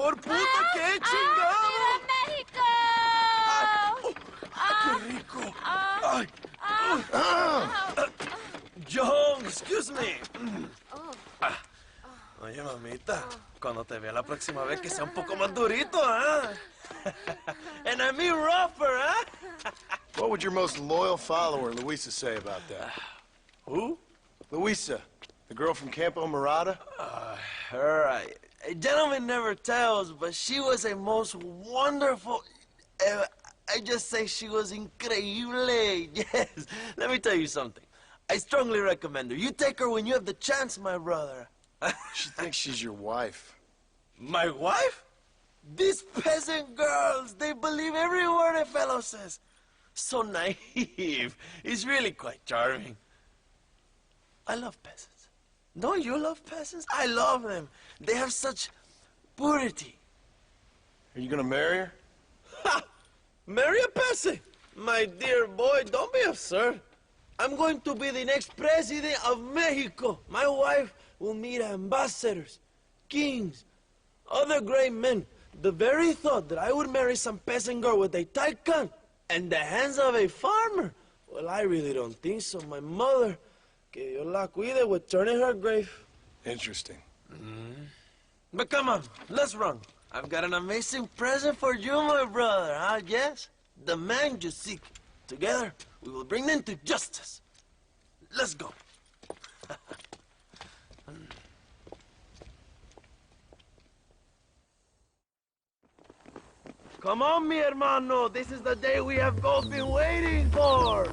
por puta, qué chingado. ¡México! ¡Qué rico! Ay. John, excuse me. Oye, mamita, cuando te vea la próxima vez que sea un poco más durito, ¿ah? And I mean rougher, ¿ah? What would your most loyal follower, Luisa, say about that? Who? Luisa, the girl from Campo Mirada? Her, a gentleman never tells, but she was a most wonderful... I just say she was increíble. Yes. Let me tell you something. I strongly recommend her. You take her when you have the chance, my brother. She thinks she's your wife. My wife? These peasant girls, they believe every word a fellow says. So naive. It's really quite charming. I love peasants. Don't you love peasants? I love them. They have such purity. Are you gonna marry her? Ha! Marry a peasant? My dear boy, don't be absurd. I'm going to be the next president of Mexico. My wife will meet ambassadors, kings, other great men. The very thought that I would marry some peasant girl with a tight gun and the hands of a farmer, well, I really don't think so. My mother, que Dios la cuide, would turn in her grave. Interesting. But come on, let's run. I've got an amazing present for you, my brother, huh? Yes? The man you seek. Together, we will bring them to justice. Let's go. Come on, mi hermano. This is the day we have both been waiting for.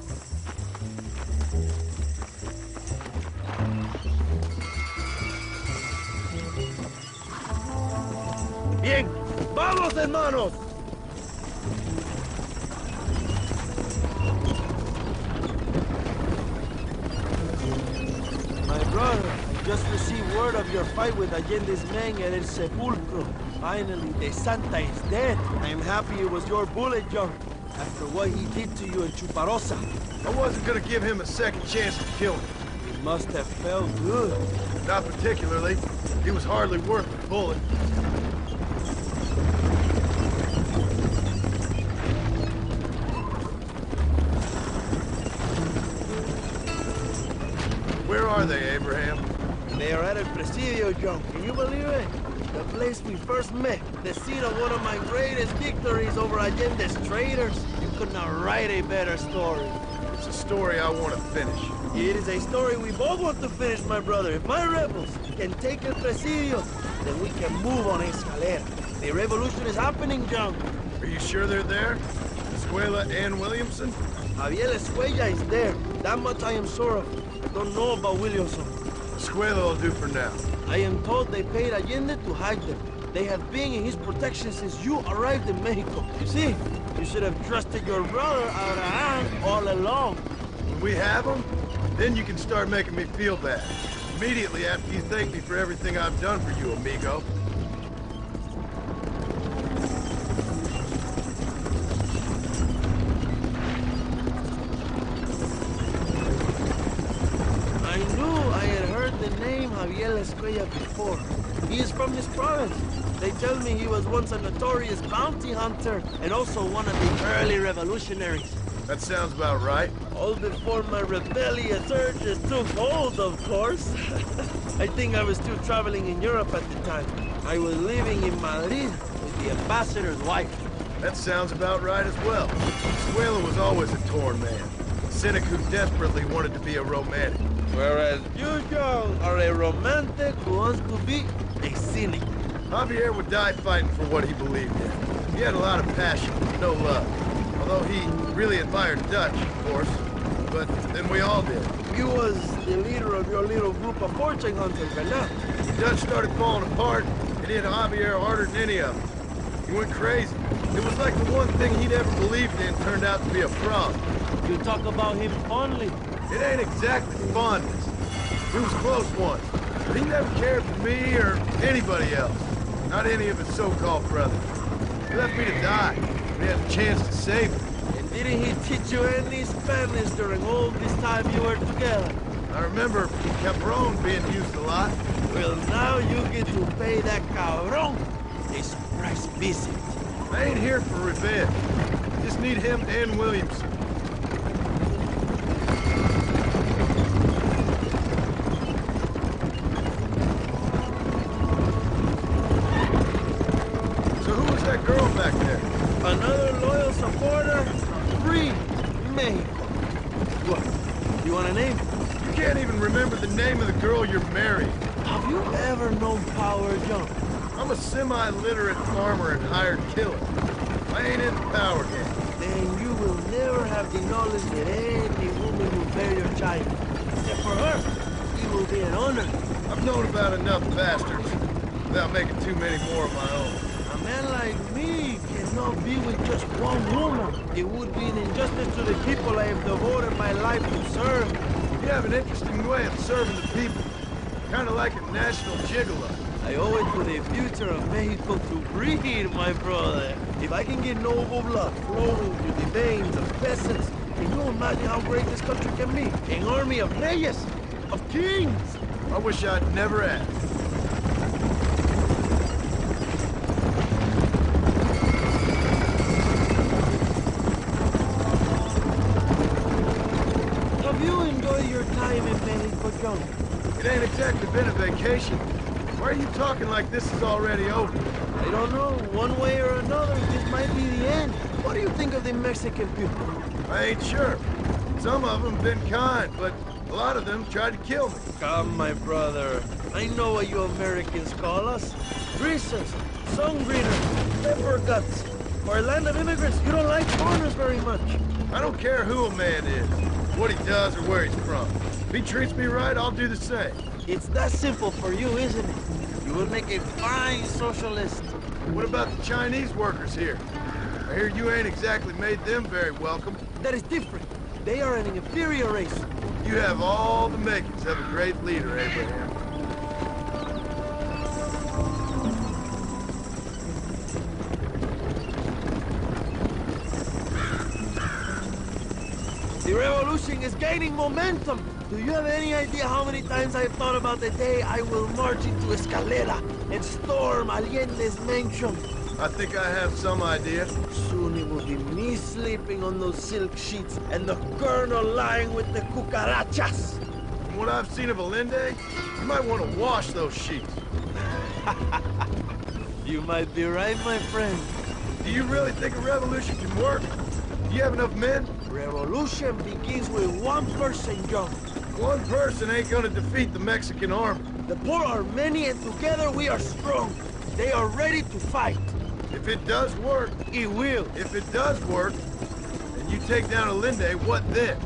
Bien, vamos, hermanos. My brother, I just received word of your fight with Allende's men at El Sepulcro. Finally, the Santa is dead. I am happy it was your bullet, John. After what he did to you in Chuparosa. I wasn't gonna give him a second chance to kill me. It must have felt good. Not particularly. He was hardly worth the bullet. Where are they, Abraham? They are at El Presidio, John. Can you believe it? The place we first met. The scene of one of my greatest victories over Allende's traitors. You could not write a better story. It's a story I want to finish. It is a story we both want to finish, my brother. If my rebels can take El Presidio, then we can move on Escalera. The revolution is happening, John. Are you sure they're there? Escuella and Williamson? Javier Escuella is there. That much I am sure of. I don't know about Williamson. Escuella will do for now. I am told they paid Allende to hide them. They have been in his protection since you arrived in Mexico. You see, you should have trusted your brother out of hand all along. When we have them, then you can start making me feel bad. Immediately after you thank me for everything I've done for you, amigo. I knew I had heard the name Javier Escuella before. He is from this province. They tell me he was once a notorious bounty hunter and also one of the early revolutionaries. That sounds about right. All before my rebellious urges took hold, of course. I think I was still traveling in Europe at the time. I was living in Madrid with the ambassador's wife. That sounds about right as well. Escuella was always a torn man. A cynic who desperately wanted to be a romantic. Whereas you, John, are a romantic who wants to be a cynic. Javier would die fighting for what he believed in. He had a lot of passion, no love. Although he really admired Dutch, of course. But then we all did. He was the leader of your little group of fortune hunters, ¿verdad? Dutch started falling apart, and he hit Javier harder than any of them. He went crazy. It was like the one thing he'd ever believed in turned out to be a fraud. You talk about him fondly. It ain't exactly fondness. He was close once, but he never cared for me or anybody else. Not any of his so-called brothers. He left me to die. We had the chance to save him. And didn't he teach you any Spanish during all this time you were together? I remember Cabron being used a lot. Well, now you get to pay that cabron a surprise visit. I ain't here for revenge. Just need him and Williamson. So who was that girl back there? Another loyal supporter? Free Mexico. What? You want a name? You can't even remember the name of the girl you're marrying. Have you ever known power, John? I'm a semi-literate farmer and hired killer. I ain't in the power game. Then you will never have the knowledge that any woman will bear your child. And for her, it will be an honor. I've known about enough bastards without making too many more of my own. A man like me cannot be with just one woman. It would be an injustice to the people I have devoted my life to serve. You have an interesting way of serving the people. Kind of like a national gigolo. I owe it to the future of Mexico to breed, my brother. If I can get noble blood flowing through the veins of peasants, can you imagine how great this country can be? An army of Reyes, of kings. I wish I'd never asked. Have you enjoyed your time in Mexico, John? It ain't exactly been a vacation. Why are you talking like this is already over? I don't know. One way or another, this might be the end. What do you think of the Mexican people? I ain't sure. Some of them been kind, but a lot of them tried to kill me. Come, my brother. I know what you Americans call us. Greasers, sun greeners, pepper guts. For a land of immigrants, you don't like foreigners very much. I don't care who a man is, what he does or where he's from. If he treats me right, I'll do the same. It's that simple for you, isn't it? You will make a fine socialist. What about the Chinese workers here? I hear you ain't exactly made them very welcome. That is different. They are an inferior race. You have all the makings of a great leader, Abraham. The revolution is gaining momentum. Do you have any idea how many times I've thought about the day I will march into Escalera and storm Allende's mansion? I think I have some idea. Soon it will be me sleeping on those silk sheets and the colonel lying with the cucarachas. From what I've seen of Allende, you might want to wash those sheets. You might be right, my friend. Do you really think a revolution can work? Do you have enough men? Revolution begins with one person, John. One person ain't gonna defeat the Mexican army. The poor are many and together we are strong. They are ready to fight. If it does work, It will. if it does work, and you take down Allende, what then?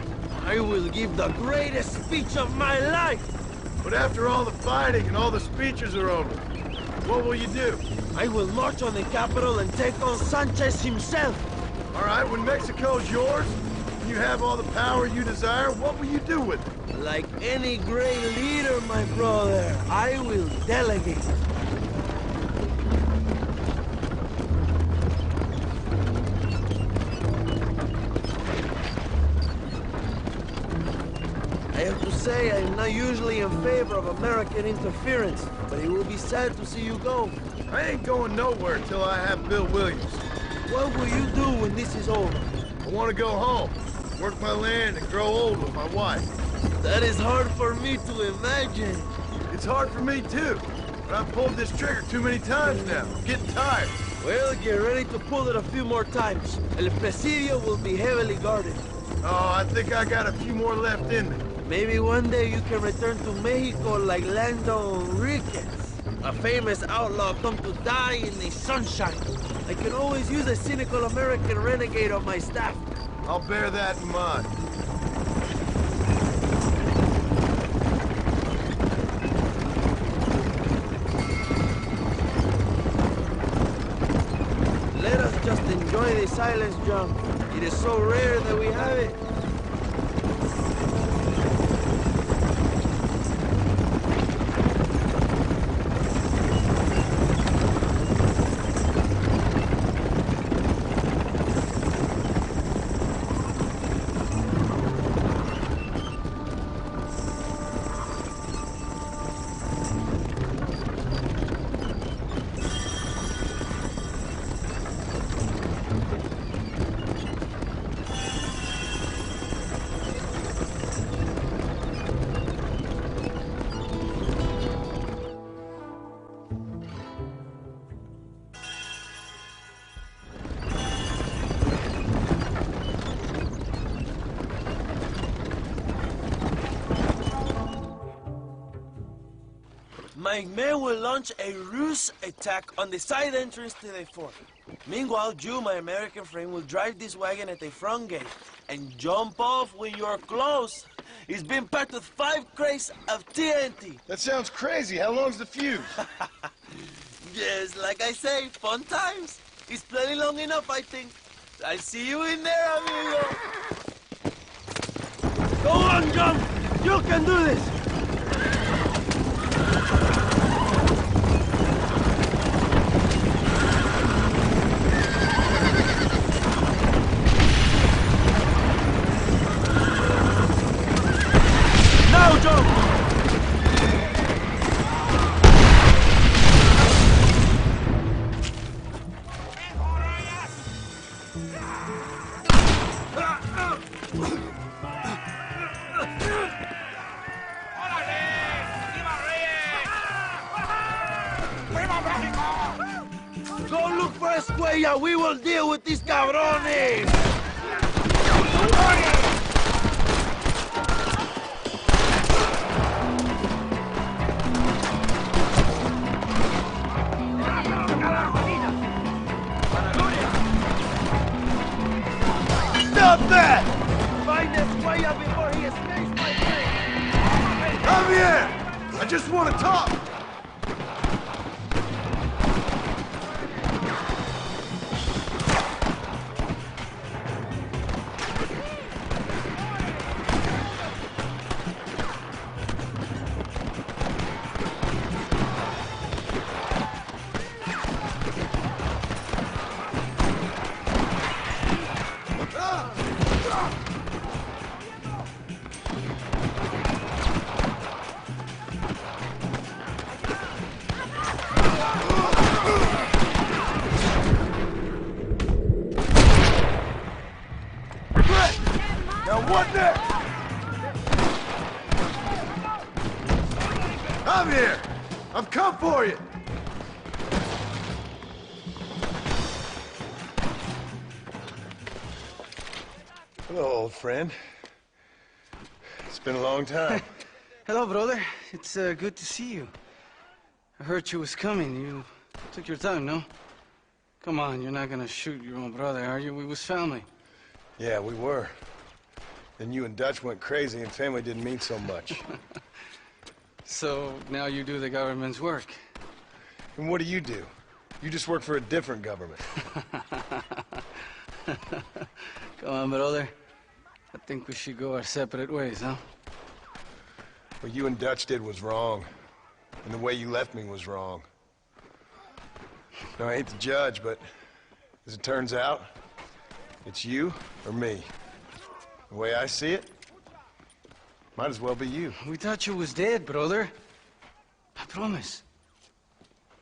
I will give the greatest speech of my life. But after all the fighting and all the speeches are over, what will you do? I will march on the capital and take on Sanchez himself. All right, when Mexico's yours, and you have all the power you desire, what will you do with it? Like any great leader, my brother, I will delegate. I have to say, I'm not usually in favor of American interference, but it will be sad to see you go. I ain't going nowhere till I have Bill Williams. What will you do when this is over? I want to go home, work my land, and grow old with my wife. That is hard for me to imagine. It's hard for me too, but I've pulled this trigger too many times now. I'm getting tired. Well, get ready to pull it a few more times. El Presidio will be heavily guarded. Oh, I think I got a few more left in me. Maybe one day you can return to Mexico like Lando Enriquez, a famous outlaw come to die in the sunshine. I can always use a cynical American renegade on my staff. I'll bear that in mind. Let us just enjoy the silence, John. It is so rare that we have it. My men will launch a ruse attack on the side entrance to the fort. Meanwhile, you, my American friend, will drive this wagon at the front gate and jump off when you're close. It's been packed with 5 crates of TNT. That sounds crazy. How long's the fuse? Yes, like I say, fun times. It's plenty long enough, I think. I see you in there, amigo. Go on, John. You can do this. Now, John. Go look for Escuella. We will deal with these cabrones. Stop that! Find Escuella before he escapes, my friend. Javier! I just want to talk. Now what next? I'm here! I've come for you! Hello, old friend. It's been a long time. Hello, brother. It's good to see you. I heard you was coming. You took your time, no? Come on, you're not gonna shoot your own brother, are you? We was family. Yeah, we were. Then you and Dutch went crazy and family didn't mean so much. So now you do the government's work. And what do? You just work for a different government. Come on, brother. I think we should go our separate ways, huh? What you and Dutch did was wrong. And the way you left me was wrong. Now, I hate to judge, but as it turns out, it's you or me. The way I see it, might as well be you. We thought you was dead, brother. I promise.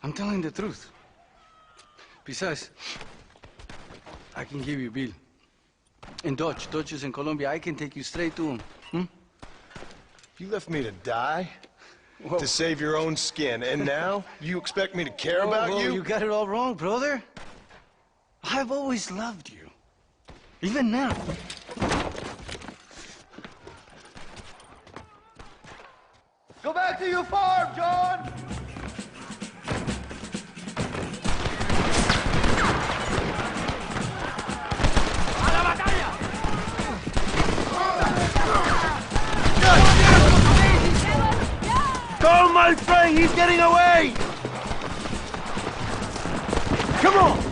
I'm telling the truth. Besides, I can give you Bill. And Dutch is in Colombia. I can take you straight to him. You left me to die? Whoa. To save your own skin, and now you expect me to care about Whoa, you? You got it all wrong, brother. I've always loved you. Even now. Go back to your farm, John! ¡A la batalla! Go, my friend! He's getting away! Come on!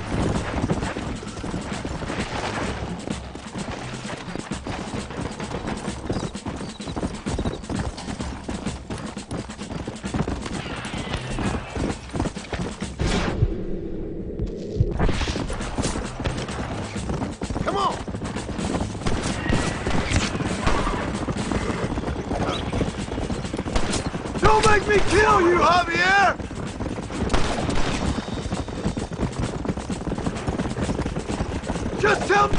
Come on! Don't make me kill you, Javier! Just tell me...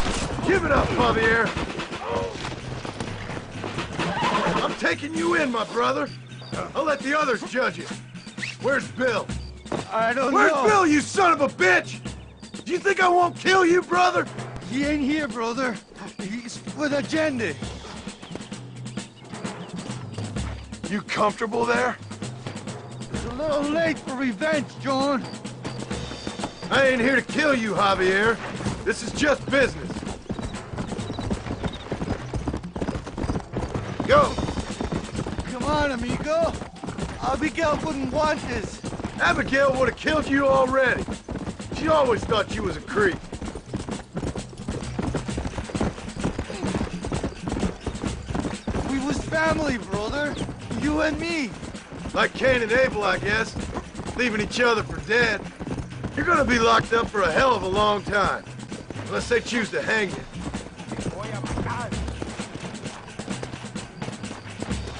Give it up, Javier. I'm taking you in, my brother. I'll let the others judge it. Where's Bill? I don't Where's know. Bill, you son of a bitch? Do you think I won't kill you, brother? He ain't here, brother. He's with agenda. You comfortable there? As little late for revenge, John. I ain't here to kill you, Javier. This is just business. Go! Come on, amigo. Abigail wouldn't want this. Abigail would have killed you already. She always thought you was a creep. We was family, brother. You and me. Like Cain and Abel, I guess. Leaving each other for dead. You're gonna be locked up for a hell of a long time. Unless they choose to hang you.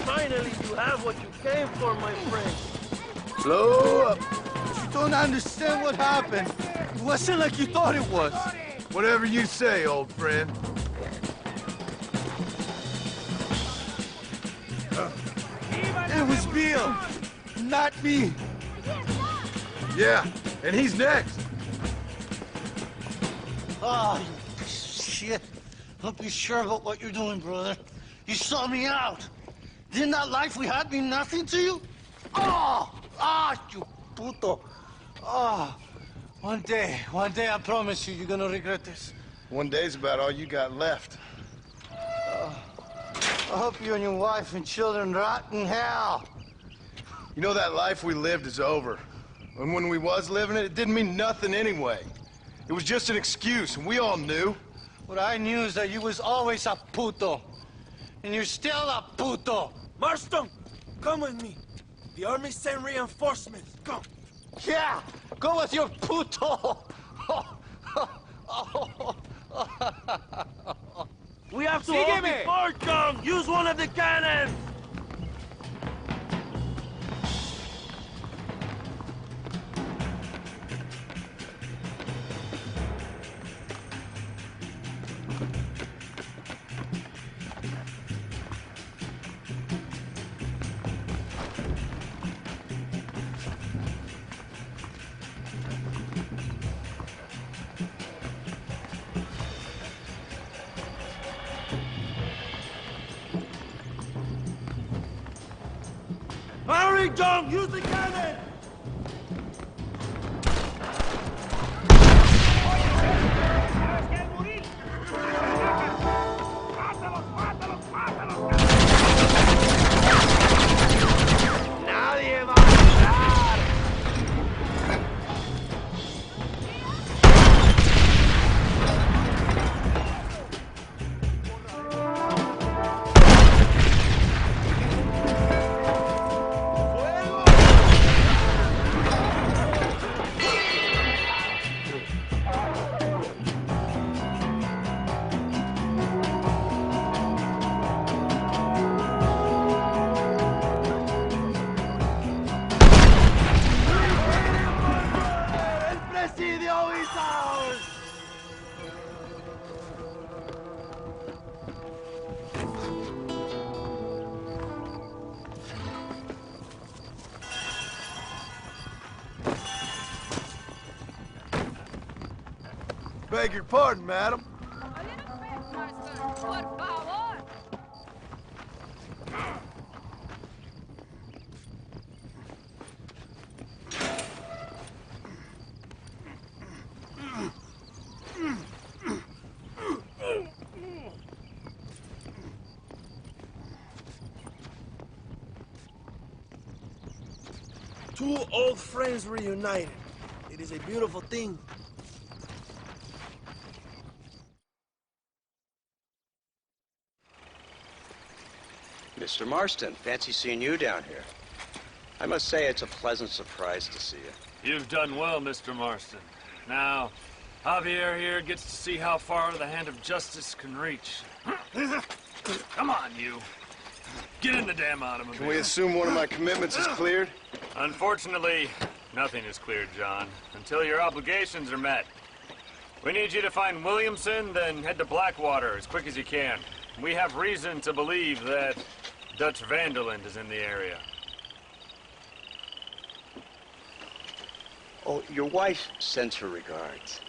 Finally, you have what you came for, my friend. Slow up. You don't understand what happened. It wasn't like you thought it was. Whatever you say, old friend. It was Bill, not me. Yeah, and he's next. Oh, you piece of shit. Don't be sure about what you're doing, brother. You saw me out. Didn't that life we had mean nothing to you? You puto. One day, I promise you, you're gonna regret this. One day's about all you got left. I hope you and your wife and children rot in hell. You know that life we lived is over. And when we was living it, it didn't mean nothing anyway. It was just an excuse, and we all knew. What I knew is that you was always a puto. And you're still a puto. Marston, come with me. The army sent reinforcements. Come. Yeah, go with your puto. We have to hold the fort, John. Use one of the cannons. Hurry, John! Use the cannon! Nadie va a ayudar! El Presidio is ours! Beg your pardon, madam. Por favor. Two old friends reunited. It is a beautiful thing. Mr. Marston, fancy seeing you down here. I must say it's a pleasant surprise to see you. You've done well, Mr. Marston. Now, Javier here gets to see how far the hand of justice can reach. Come on, you. Get in the damn automobile. Can we assume one of my commitments is cleared? Unfortunately, nothing is cleared, John, until your obligations are met. We need you to find Williamson, then head to Blackwater as quick as you can. We have reason to believe that Dutch Vanderland is in the area. Oh, your wife sends her regards.